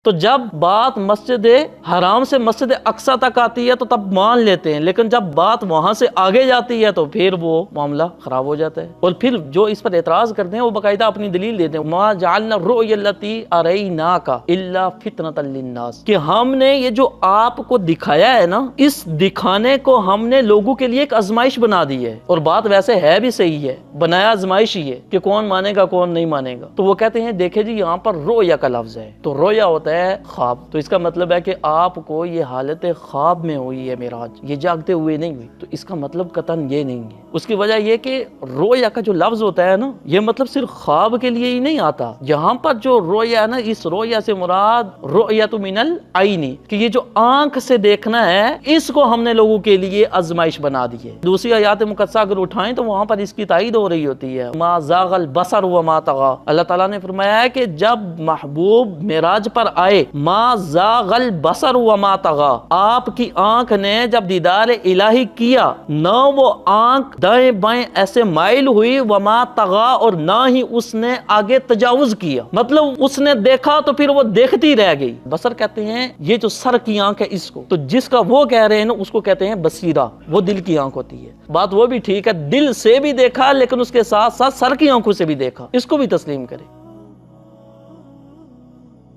تو جب بات مسجد حرام سے مسجد اقصی تک آتی ہے تو تب مان لیتے ہیں، لیکن جب بات وہاں سے آگے جاتی ہے تو پھر وہ معاملہ خراب ہو جاتا ہے۔ اور پھر جو اس پر اعتراض کرتے ہیں وہ باقاعدہ اپنی دلیل دیتے ہیں، ما جعلنا الرؤیا التي اریناک الا فتنۃ للناس، کہ ہم نے یہ جو آپ کو دکھایا ہے نا، اس دکھانے کو ہم نے لوگوں کے لیے ایک آزمائش بنا دی ہے۔ اور بات ویسے ہے بھی صحیح ہے، بنایا آزمائش ہی ہے کہ کون مانے گا کون نہیں مانے گا۔ تو وہ کہتے ہیں دیکھیں جی یہاں پر رؤیا کا لفظ ہے، تو رؤیا ہوتا ہے خواب، تو اس کا مطلب ہے کہ آپ کو یہ حالت خواب میں ہوئی ہے معراج، یہ جاگتے ہوئے نہیں ہوئی، تو اس کا مطلب قطعاً یہ نہیں ہے۔ اس کی وجہ یہ کہ رویا کا جو لفظ ہوتا ہے نا، یہ مطلب صرف خواب کے لیے ہی نہیں آتا۔ یہاں پر جو رویا ہے نا، اس رویا سے مراد رؤیت من العین، کہ یہ جو آنکھ سے دیکھنا ہے، اس کو ہم نے لوگوں کے لیے آزمائش بنا دی ہے۔ دوسری آیات مقدسہ اگر اٹھائیں تو وہاں پر اس کی تائید ہو رہی ہوتی ہے، ما زاغ البصر وما طغى، اللہ تعالیٰ نے فرمایا ہے کہ جب محبوب معراج پر آئے، ما زاغ البصر وما طغى، آپ کی آنکھ نے جب دیدار الہی کیا، نہ وہ آنکھ دائیں بائیں ایسے مائل ہوئی، وما طغى، اور نہ ہی اس نے آگے تجاوز کیا، مطلب اس نے دیکھا تو پھر وہ دیکھتی رہ گئی۔ بصر کہتے ہیں یہ جو سر کی آنکھ ہے اس کو، تو جس کا وہ کہہ رہے ہیں نا اس کو کہتے ہیں بصیرہ، وہ دل کی آنکھ ہوتی ہے۔ بات وہ بھی ٹھیک ہے، دل سے بھی دیکھا لیکن اس کے ساتھ ساتھ سر کی آنکھوں سے بھی دیکھا، اس کو بھی تسلیم کرے۔